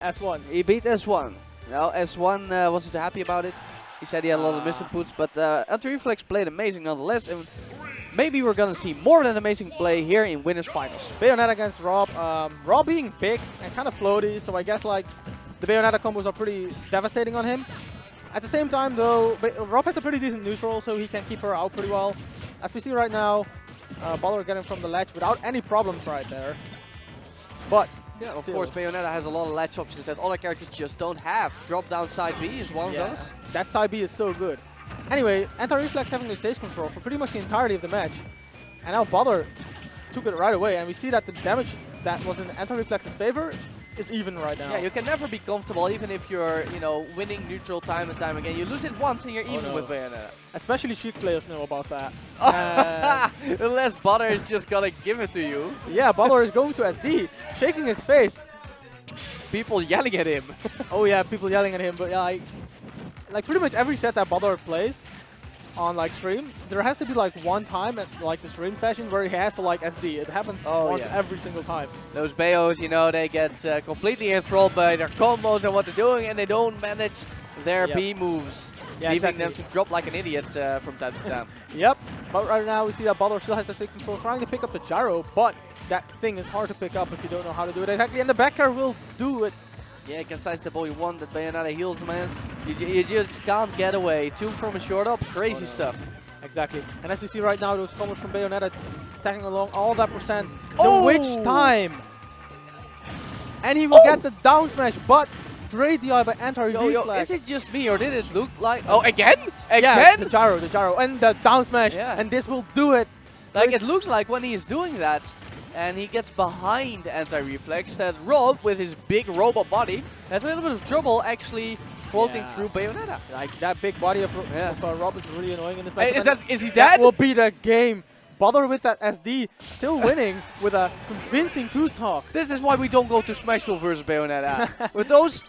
S1. He beat S1. Now S1 wasn't too happy about it. He said he had a lot of misinputs, but Antireflex played amazing nonetheless. And maybe we're gonna see more than amazing play here in winners finals. Bayonetta against R.O.B. R.O.B being big and kind of floaty, so I guess like the Bayonetta combos are pretty devastating on him. At the same time though, R.O.B has a pretty decent neutral, so he can keep her out pretty well. As we see right now, Badr getting from the ledge without any problems right there. But yeah, of course, Bayonetta has a lot of ledge options that other characters just don't have. Drop down side B is one of those. That side B is so good. Anyway, Antireflex having the stage control for pretty much the entirety of the match. And now Badr took it right away, and we see that the damage that was in Antireflex's favor is even right now. Yeah, you can never be comfortable even if you're, winning neutral time and time again. You lose it once and you're even with Bayonetta. Especially Sheik players know about that. Unless Badr is just gonna give it to you. Yeah, Badr is going to SD, shaking his face. People yelling at him. Oh yeah, people yelling at him, but yeah, like pretty much every set that Badr plays on like stream, there has to be like one time at like the stream session where he has to like SD. It happens once every single time. Those Bayos, they get completely enthralled by their combos and what they're doing, and they don't manage their B moves, leaving them to drop like an idiot from time to time. Yep, but right now we see that Badr still has the stage control, trying to pick up the gyro, but that thing is hard to pick up if you don't know how to do it exactly, and the back air will do it. Yeah, you can sidestep all you want, that Bayonetta heals, man. You just can't get away. 2 from a short up, crazy stuff. Exactly. And as we see right now, those combos from Bayonetta tagging along all that percent. The witch time! And he will get the down smash, but great DI by Antireflex. Is it just me or did it look like... Oh, again? Yeah, the gyro, and the down smash, and this will do it. Like, it looks like when he is doing that, and he gets behind Antireflex, that R.O.B with his big robot body has a little bit of trouble actually floating through Bayonetta. Like that big body of R.O.B is really annoying in this match. Hey, is he dead? That will be the game. Badr with that SD, still winning with a convincing 2-stock. This is why we don't go to Smashville versus Bayonetta. With those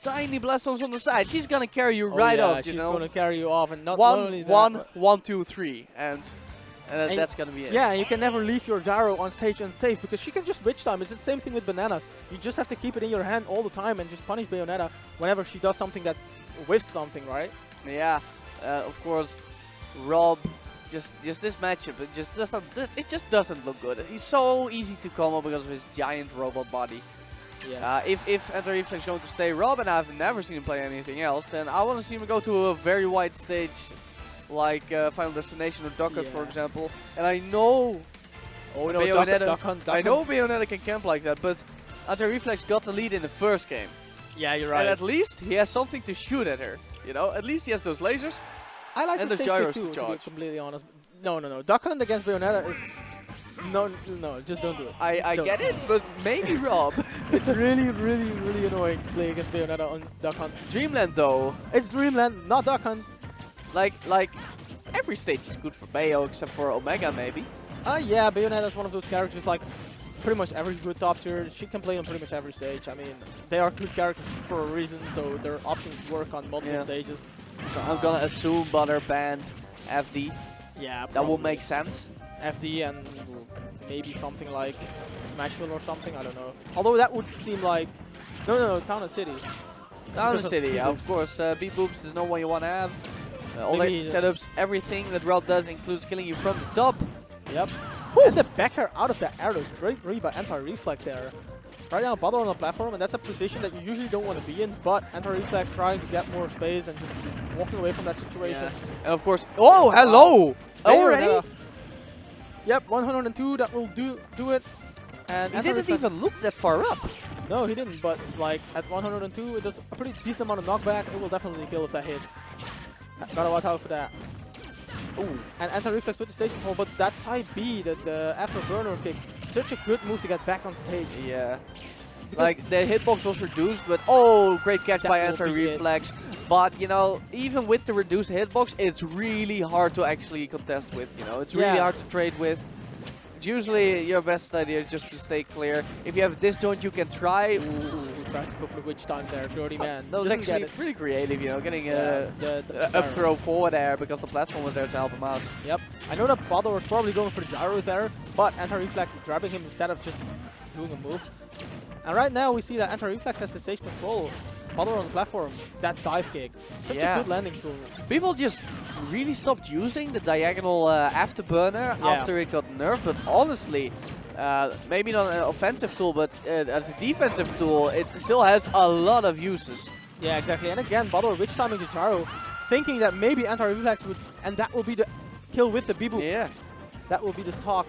tiny blastones on the side, she's gonna carry you right off. She's gonna carry you off, and not only that. 1, 2, 3, and that's gonna be it. Yeah, you can never leave your gyro on stage unsafe because she can just witch time. It's the same thing with bananas. You just have to keep it in your hand all the time and just punish Bayonetta whenever she does something that whiffs something, right? Yeah, of course, R.O.B. Just this matchup, it just doesn't look good. He's so easy to combo because of his giant robot body. Yeah. If Antireflex is going to stay R.O.B, and I've never seen him play anything else, then I want to see him go to a very wide stage, like Final Destination or Duckhunt, for example. And I know, Bayonetta can camp like that, but Antireflex got the lead in the first game. Yeah, you're right. And at least he has something to shoot at her. At least he has those lasers. I like and the gyros too, to charge. be completely honest. No. Duckhunt against Bayonetta is no, just don't do it. I get it, but maybe R.O.B. It's really annoying to play against Bayonetta on Duckhunt. Dreamland though. It's Dreamland, not Duckhunt. Like every stage is good for Bayo except for Omega maybe. Yeah, Bayonetta is one of those characters like pretty much every good top tier. She can play on pretty much every stage. I mean, they are good characters for a reason, so their options work on multiple stages. So I'm gonna assume Badr banned FD. Yeah, that will make sense. FD and maybe something like Smashville or something, I don't know. Although that would seem like... No, Town and City. Town and City, yeah, of course. Beat Boops is not what you want to have. All the setups, everything that R.O.B does includes killing you from the top. Yep. And the back air out of the arrows, great read by Antireflex there. Right now, Badr on the platform, and that's a position that you usually don't want to be in, but Antireflex trying to get more space and just walking away from that situation. Yeah. And of course, oh, hello! Already? Yep, 102, that will do it. And he didn't even look that far up. No, he didn't, but like at 102, it does a pretty decent amount of knockback. It will definitely kill if that hits. Gotta watch out for that. Ooh. And Antireflex with the stage control, but that side B, the afterburner kick, such a good move to get back on stage. Yeah. Like, the hitbox was reduced, but great catch by Antireflex. But, even with the reduced hitbox, it's really hard to actually contest with, It's really hard to trade with. It's usually your best idea just to stay clear. If you have this joint, you can try. Ooh, tries to go for the witch time there, dirty man. That was actually pretty creative, getting a up throw forward air because the platform was there to help him out. Yep. I know that Badr was probably going for the gyro there, but Antireflex is grabbing him instead of just doing a move. And right now we see that Antireflex has the stage control. Badr on the platform, that dive kick. Such a good landing tool. People just really stopped using the diagonal afterburner after it got nerfed, but honestly, maybe not an offensive tool, but as a defensive tool, it still has a lot of uses. Yeah, exactly. And again, Badr witch timing the gyro, thinking that maybe Antireflex would, and that will be the kill with the B-boop. Yeah. That will be the stock.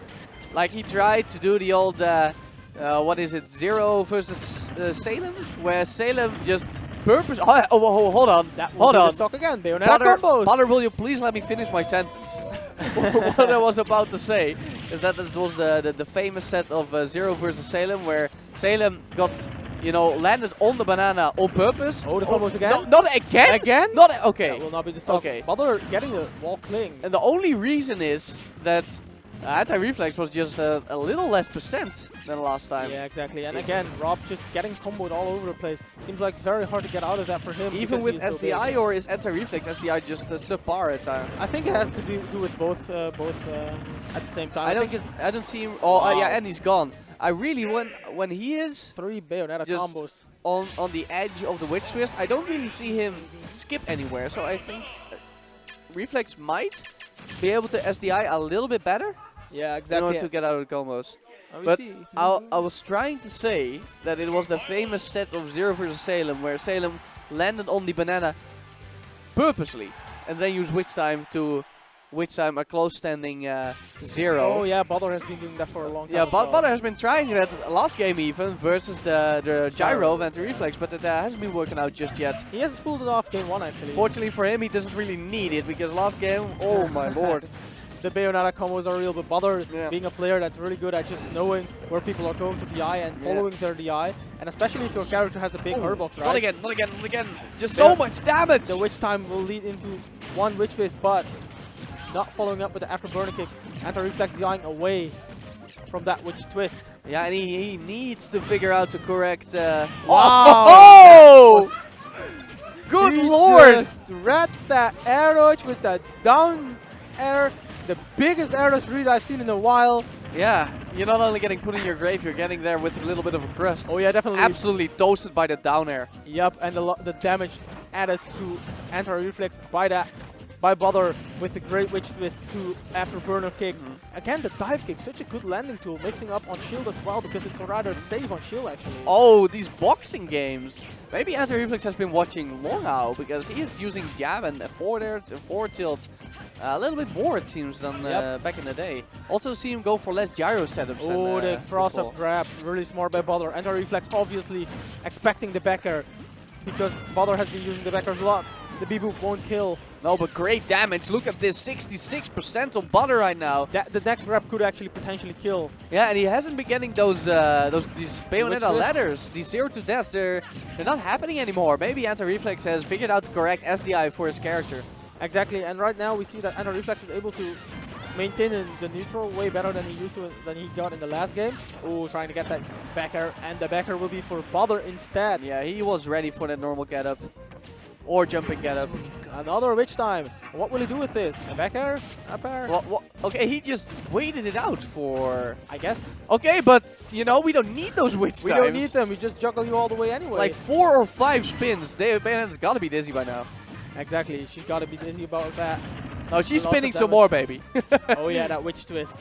Like he tried to do the old, what is it, Zero versus Salem? Where Salem just hold on. That will be the stock again. Bayonetta combos. Badr, will you please let me finish my sentence? What I was about to say is that it was the famous set of Zero versus Salem, where Salem got, you know, landed on the banana on purpose. Oh, the combos again? No, not again? Again? Not okay. That will not be the stock. Okay. Badr getting the wall cling. And the only reason is that Antireflex was just a little less percent than last time. Yeah, exactly. And again, R.O.B just getting comboed all over the place. Seems like very hard to get out of that for him. Even with SDI, or is Antireflex SDI just subpar at times? I think it has to do with both at the same time. I don't see him. Oh, yeah, and he's gone. I really, when he is 3 Bayonetta combos on the edge of the Witch Twist, I don't really see him skip anywhere. So I think Reflex might be able to SDI a little bit better. Yeah, exactly. In order to get out of the combos. But I was trying to say that it was the famous set of Zero versus Salem, where Salem landed on the banana purposely, and then used Witch Time to Witch Time a close standing Zero. Oh yeah, Badr has been doing that for a long time. Yeah, Badr has been trying that last game even versus the gyro of Antireflex, but it hasn't been working out just yet. He has pulled it off game 1 actually. Fortunately for him, he doesn't really need it, because last game, oh my lord. The Bayonetta combos are real, but Badr being a player that's really good at just knowing where people are going to DI and following their DI, and especially if your character has a big herbox, right? Not again, not again, not again. Just so much damage! The Witch Time will lead into one Witch Fist, but not following up with the afterburner kick. Antireflex DIing away from that Witch Twist. Yeah, and he needs to figure out to correct... Wow! Oh! Good lord! He just read that air dodge with that down air. The biggest air dodge read I've seen in a while. Yeah, you're not only getting put in your grave, you're getting there with a little bit of a crust. Oh yeah, definitely. Absolutely toasted by the down air. Yep, and the damage added to Antireflex by Badr with the great Witch Twist to afterburner kicks. Again, the dive kick, such a good landing tool, mixing up on shield as well, because it's rather safe on shield actually. Oh, these boxing games. Maybe Antireflex has been watching long now, because he is using jab and forward tilt a little bit more, it seems, than back in the day. Also see him go for less gyro setups. Oh, the cross-up grab, really smart by Badr. Antireflex obviously expecting the back air, because Badr has been using the back airs a lot. The B-boop won't kill. No, but great damage. Look at this, 66% on Badr right now. The next grab could actually potentially kill. Yeah, and he hasn't been getting these Bayonetta ladders, these 0-2 deaths. They're not happening anymore. Maybe Antireflex has figured out the correct SDI for his character. Exactly, and right now we see that Antireflex is able to maintain in the neutral way better than he got in the last game. Oh, trying to get that back air, and the back air will be for Badr instead. Yeah, he was ready for that normal getup. Or jumping getup. Another Witch Time. What will he do with this? A back air? Up air? Okay, he just waited it out for... I guess. Okay, but, you know, we don't need those Witch Times. We don't need them. We just juggle you all the way anyway. Like 4 or 5 spins. Bayonetta's got to be dizzy by now. Exactly. She's got to be dizzy about that. No, she's spinning some more, baby. Oh, yeah, that Witch Twist.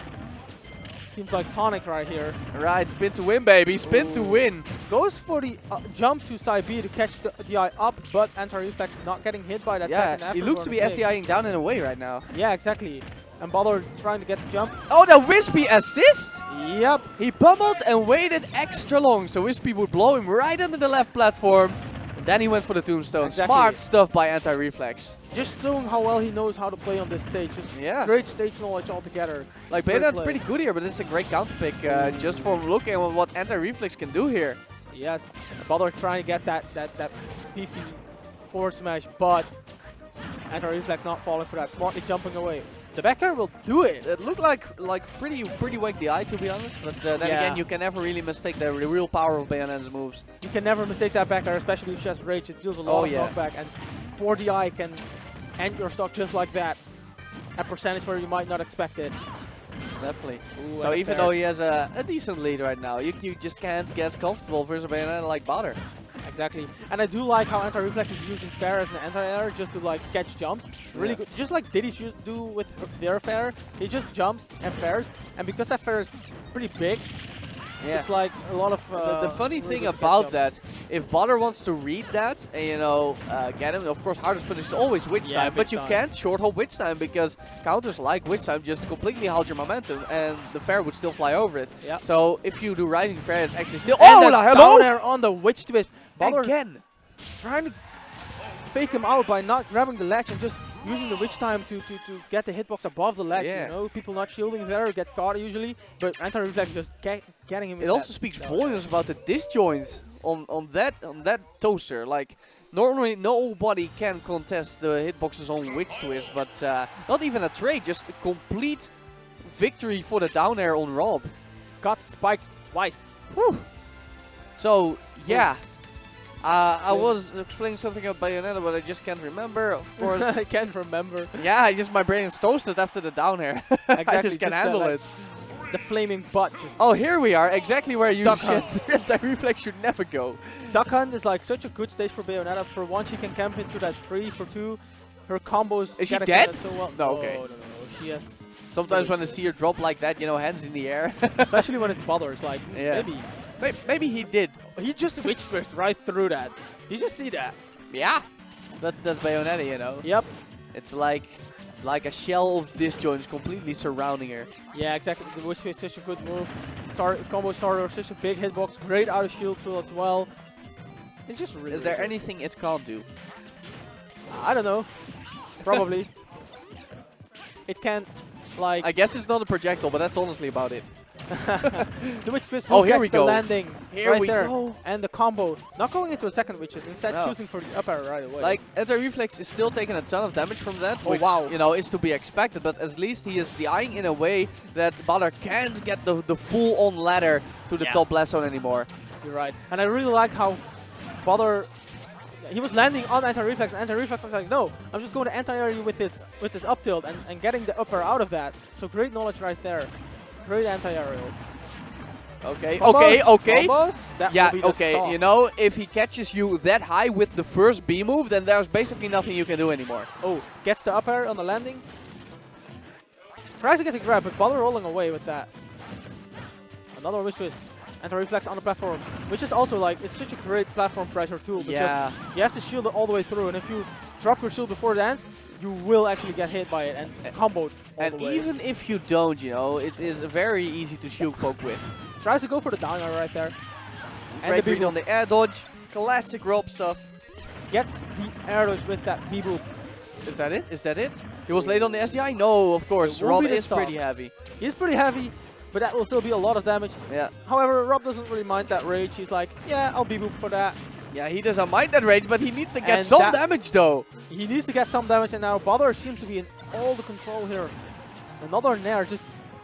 Seems like Sonic right here. Right, spin to win, baby. Spin to win. Goes for the jump to side B to catch the DI up, but Antireflex not getting hit by that second after. He looks to be SDIing down and away right now. Yeah, exactly. And Badr trying to get the jump. Oh, the Wispy assist? Yep. He pummeled and waited extra long, so Wispy would blow him right under the left platform. And then he went for the tombstone. Exactly. Smart stuff by Antireflex. Just showing how well he knows how to play on this stage. Just great stage knowledge altogether. Like, Bayonetta's pretty good here, but it's a great counterpick just from looking at what Antireflex can do here. Yes, Badr trying to get that beefy forward smash, but Antireflex not falling for that, smartly jumping away. The back air will do it. It looked like pretty weak DI, to be honest, but then again, you can never really mistake the real power of Bayonetta's moves. You can never mistake that back air, especially with Chest Rage. It deals a lot of knockback, and 4 DI can end your stock just like that, at percentage where you might not expect it. Definitely. Ooh, So and even though he fairs. has a decent lead right now, you just can't get comfortable versus Bayonetta like Badr. Exactly. And I do like how Antireflex is using fair as an anti-air just to like catch jumps. Really good. Just like Diddy should do with their fair. He just jumps and fairs. And because that fair is pretty big, it's like a lot of the funny really thing good about catch that, if Badr wants to read that and get him, of course hardest punish is always witch time, but you can't short hold witch time because counters like witch time just completely halt your momentum and the fair would still fly over it. Yeah. So if you do rising fair, it's actually still down air on the witch twist. Badr again trying to fake him out by not grabbing the ledge and just using the witch time to get the hitbox above the ledge. You know, people not shielding there get caught usually, but Antireflex just getting him. It also speaks volumes about the disjoints on that toaster. Like normally nobody can contest the hitboxes on witch twist, but not even a trade, just a complete victory for the down air on R.O.B. Got spiked twice. Whew. So yeah. I was explaining something about Bayonetta, but I just can't remember, of course. I can't remember. Yeah, just my brain is toasted after the down air. Exactly, I just can't handle it. The flaming butt just... Oh, here we are, exactly where you Duck should. hunt. That reflex should never go. Duck Hunt is like such a good stage for Bayonetta. For once she can camp into that 3 for 2. Her combos... Is she dead? So well. No, okay. No. She has... Sometimes when I see her drop like that, you know, hands in the air. Especially when it's Badr, it's like, maybe. Maybe he did. He just witch twist right through that. Did you see that? Yeah. That's Bayonetta, you know. Yep. It's like a shell of disjoints completely surrounding her. Yeah, exactly. The witch twist is such a good move. Combo starter, such a big hitbox, great out of shield tool as well. It's just really. Is there good. anything it can't do? I don't know. Probably. It can, like. I guess it's not a projectile, but that's honestly about it. The witch twist here we the go. landing Here right we there. go. And the combo. Not going into a second witch twist, instead choosing for the up air right away. Like, Antireflex is still taking a ton of damage from that, which, you know, is to be expected, but at least he is DIing in a way that Badr can't get the full-on ladder to the top last zone anymore. You're right. And I really like how Badr, he was landing on Antireflex, and Antireflex was like, no, I'm just going to anti-air you with this up tilt and getting the upper out of that. So great knowledge right there. Great anti-aerial. Okay, Combos? okay. Combos? That Yeah, will be the okay, stop. you know, if he catches you that high with the first B move, then there's basically nothing you can do anymore. Oh, gets the up air on the landing. Tries to get the grab, but Badr rolling away with that. Another witch twist. Antireflex on the platform, which is also like, it's such a great platform pressure tool because you have to shield it all the way through, and if you drop your shield before dance, you will actually get hit by it and comboed all the way. Even if you don't, you know, it is very easy to shield poke with. Tries to go for the down air right there. And Great the read on the air dodge. Classic R.O.B stuff. Gets the air dodge with that B-boop. Is that it? Is that it? He was late on the SDI? No, of course. R.O.B is pretty heavy. He's pretty heavy, but that will still be a lot of damage. Yeah. However, R.O.B doesn't really mind that rage. He's like, yeah, I'll B-boop for that. Yeah, he doesn't mind that rage, but he needs to get some damage though. He needs to get some damage, and now Badr seems to be in all the control here. Another Nair, just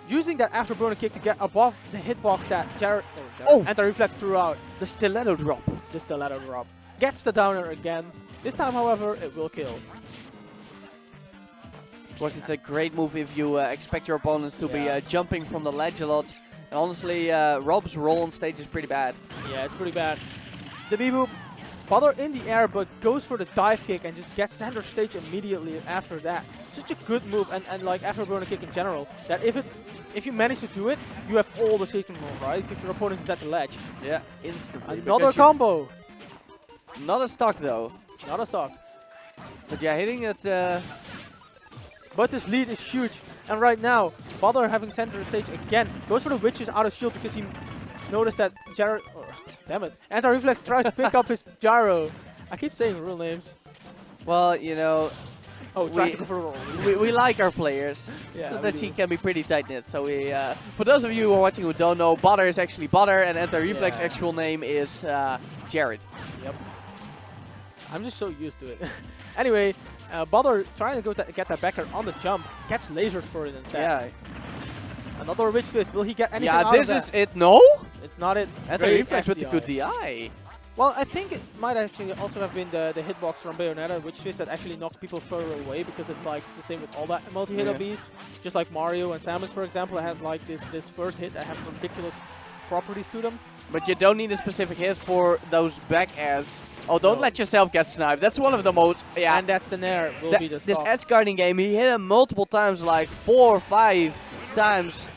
using that afterburner kick to get above the hitbox that Antireflex threw out. The stiletto drop. The stiletto drop. Gets the downer again. This time, however, it will kill. Of course, it's a great move if you expect your opponents to be jumping from the ledge a lot. And honestly, R.O.B's roll on stage is pretty bad. Yeah, it's pretty bad. The B-boop, Badr in the air, but goes for the dive kick and just gets center stage immediately after that. Such a good move, and like afterburner kick in general, that if you manage to do it, you have all the safety move, right? Because your opponent is at the ledge. Yeah, instantly. Another combo. Not a stock though. Not a stock. But yeah, hitting it. But this lead is huge, and right now, Badr having center stage again, goes for the witches out of shield because he noticed that Jared. Damn it. Antireflex tries to pick up his gyro. I keep saying real names. Well, you know. Oh, tries to go for a roll. We like our players. Yeah, that team can be pretty tight-knit. So we, for those of you who are watching who don't know, Badr is actually Badr, and Antireflex actual name is Jared. Yep. I'm just so used to it. Anyway, Badr trying to go get that backer on the jump, gets lasered for it instead. Yeah. Another witch twist. Will he get anything out of that? This is it. No? It's not it. Antireflex with the good DI. Well, I think it might actually also have been the hitbox from Bayonetta, which is that actually knocks people further away, because it's like the same with all that multi-hit OBs. Just like Mario and Samus, for example, that has like this first hit that has ridiculous properties to them. But you don't need a specific hit for those back airs. Oh, don't let yourself get sniped. That's one of the most... Yeah. And that's the nair will be the This stop. edge guarding game, he hit him multiple times, like 4 or 5 times.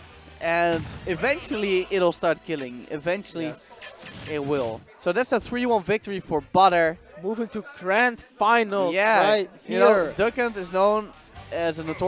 And eventually it'll start killing. Eventually it will. So that's a 3-1 victory for Badr. Moving to grand finals Yeah. right You know, here. Duckhunt is known as a notorious